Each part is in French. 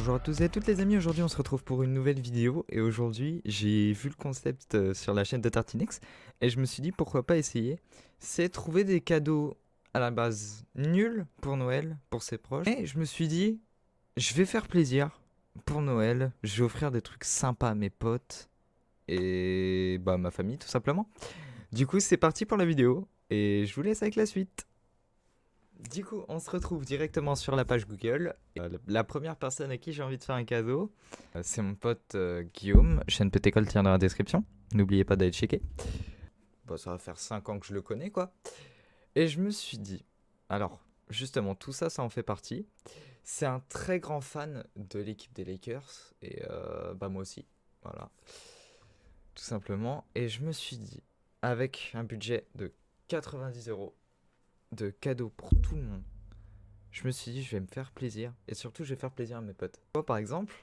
Bonjour à tous et à toutes les amis, aujourd'hui on se retrouve pour une nouvelle vidéo et aujourd'hui j'ai vu le concept sur la chaîne de Tartinex et je me suis dit pourquoi pas essayer. C'est trouver des cadeaux à la base nuls pour Noël, pour ses proches. Et je me suis dit, je vais faire plaisir pour Noël, je vais offrir des trucs sympas à mes potes et bah ma famille tout simplement. Du coup c'est parti pour la vidéo et je vous laisse avec la suite. Du coup, on se retrouve directement sur la page Google. La première personne à qui j'ai envie de faire un cadeau, c'est mon pote Guillaume. Chaîne Petite École tient dans la description. N'oubliez pas d'aller checker. Bon, ça va faire 5 ans que je le connais, quoi. Et je me suis dit, alors, justement, tout ça, ça en fait partie. C'est un très grand fan de l'équipe des Lakers. Et bah moi aussi. Voilà. Tout simplement. Et je me suis dit, avec un budget de 90 € de cadeaux pour tout le monde, je me suis dit, je vais me faire plaisir. Et surtout, je vais faire plaisir à mes potes. Moi, par exemple,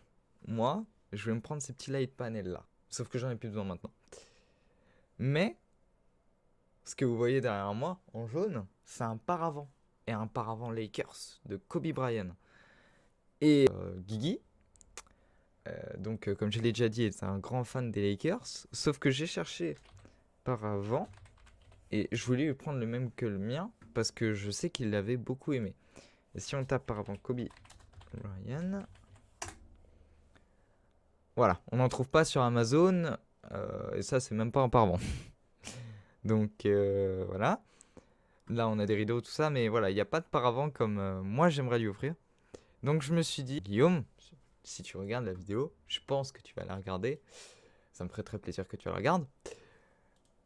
moi, je vais me prendre ces petits light panels là. Sauf que j'en ai plus besoin maintenant. Mais, ce que vous voyez derrière moi, en jaune, c'est un paravent. Et un paravent Lakers de Kobe Bryant. Et Guigui, comme je l'ai déjà dit, est un grand fan des Lakers. Sauf que j'ai cherché paravent. Et je voulais lui prendre le même que le mien. Parce que je sais qu'il l'avait beaucoup aimé. Et si on tape paravent Kobe Bryant... Voilà, on n'en trouve pas sur Amazon, et ça c'est même pas un paravent. Donc voilà, là on a des rideaux, tout ça, mais voilà, il n'y a pas de paravent comme moi j'aimerais lui offrir. Donc je me suis dit, Guillaume, si tu regardes la vidéo, je pense que tu vas la regarder, ça me ferait très plaisir que tu la regardes,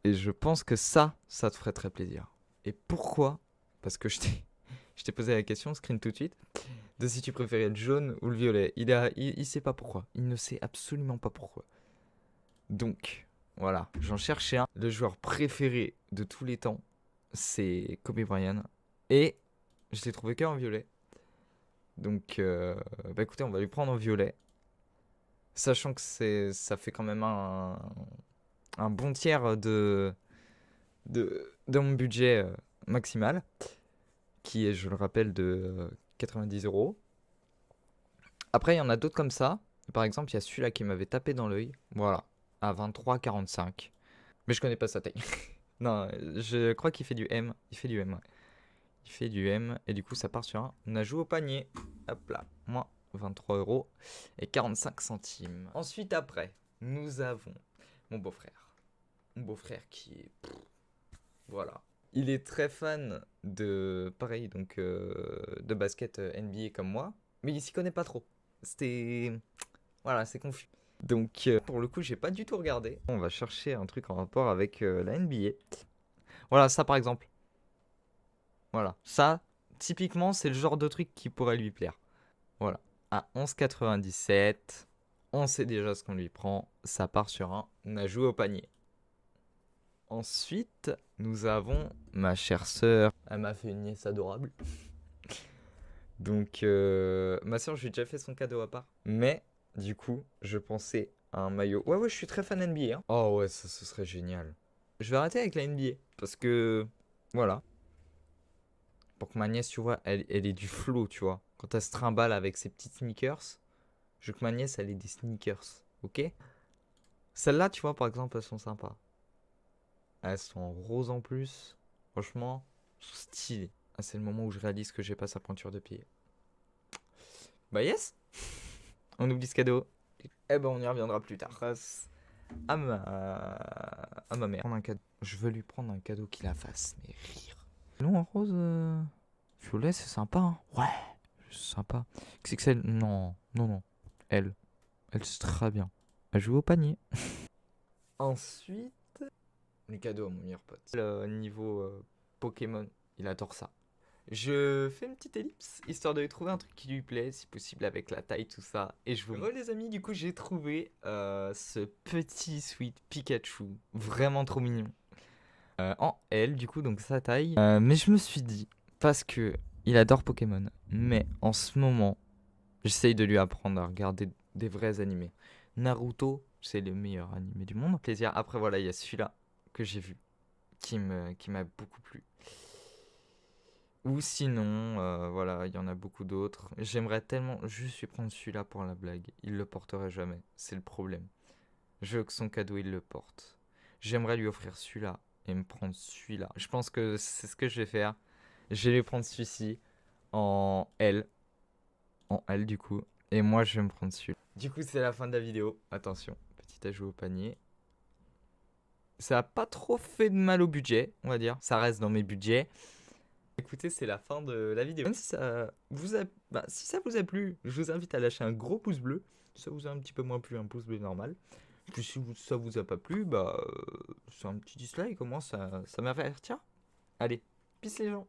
et je pense que ça te ferait très plaisir. Et pourquoi? Parce que je t'ai posé la question, screen tout de suite, de si tu préférais le jaune ou le violet. Il sait pas pourquoi, il ne sait absolument pas pourquoi. Donc, voilà, j'en cherchais un. Le joueur préféré de tous les temps, c'est Kobe Bryant. Et je l'ai trouvé qu'en violet. Donc, bah écoutez, on va lui prendre en violet. Sachant que ça fait quand même un bon tiers de mon budget maximal. Qui est, je le rappelle, de 90 €. Après, il y en a d'autres comme ça. Par exemple, il y a celui-là qui m'avait tapé dans l'œil. Voilà, à 23,45. Mais je connais pas sa taille. Non, je crois qu'il fait du M. Il fait du M, ouais. Il fait du M. Et du coup, ça part sur un ajout au panier. Hop là. Moins 23 € et 45 centimes. Ensuite, après, nous avons mon beau-frère. Mon beau-frère qui est... voilà. Il est très fan de... pareil, donc de basket NBA comme moi. Mais il s'y connaît pas trop. C'était... voilà, c'est confus. Donc, pour le coup, j'ai pas du tout regardé. On va chercher un truc en rapport avec la NBA. Voilà, ça par exemple. Voilà, ça, typiquement, c'est le genre de truc qui pourrait lui plaire. Voilà, à 11,97, on sait déjà ce qu'on lui prend. Ça part sur un ajout au panier. Ensuite, nous avons ma chère sœur. Elle m'a fait une nièce adorable. Donc, ma sœur, je lui ai déjà fait son cadeau à part. Mais, du coup, je pensais à un maillot. Ouais, je suis très fan NBA, hein. Oh ouais, ça, ce serait génial. Je vais arrêter avec la NBA. Parce que, voilà. Pour que ma nièce, tu vois, elle ait du flow, tu vois. Quand elle se trimballe avec ses petites sneakers, je veux que ma nièce, elle ait des sneakers. Ok? Celles-là, tu vois, par exemple, elles sont sympas. Elles sont en rose en plus. Franchement, elles sont stylées. Ah, c'est le moment où je réalise que j'ai pas sa pointure de pied. Bah yes! On oublie ce cadeau. Eh ben, on y reviendra plus tard. Grâce à ma mère. Prendre un cadeau. Je veux lui prendre un cadeau qui la fasse, mais rire. Non, en rose, violet, c'est sympa, hein. Ouais, c'est sympa. XXL, non, non, non. Elle, c'est très bien. Elle joue au panier. Ensuite, les cadeaux à mon meilleur pote. Le niveau Pokémon, il adore ça. Je fais une petite ellipse, histoire de lui trouver un truc qui lui plaît, si possible avec la taille, tout ça. Et je vous... les amis, du coup, j'ai trouvé ce petit sweet Pikachu. Vraiment trop mignon. En L, du coup, donc sa taille. Mais je me suis dit, parce que il adore Pokémon, mais en ce moment, j'essaye de lui apprendre à regarder des vrais animés. Naruto, c'est le meilleur animé du monde. Plaisir. Après, voilà, il y a celui-là que j'ai vu, qui m'a beaucoup plu. Ou sinon, voilà, il y en a beaucoup d'autres. J'aimerais tellement juste lui prendre celui-là pour la blague. Il le porterait jamais. C'est le problème. Je veux que son cadeau, il le porte. J'aimerais lui offrir celui-là et me prendre celui-là. Je pense que c'est ce que je vais faire. Je vais lui prendre celui-ci en L. En L, du coup. Et moi, je vais me prendre celui-là. Du coup, c'est la fin de la vidéo. Attention, petit ajout au panier. Ça a pas trop fait de mal au budget, on va dire. Ça reste dans mes budgets. Écoutez, c'est la fin de la vidéo. Même si ça vous a, si ça vous a plu, je vous invite à lâcher un gros pouce bleu. Si ça vous a un petit peu moins plu, un pouce bleu normal. Puis si ça vous a pas plu, c'est un petit dislike. Comment ça m'avertira. Allez, peace les gens.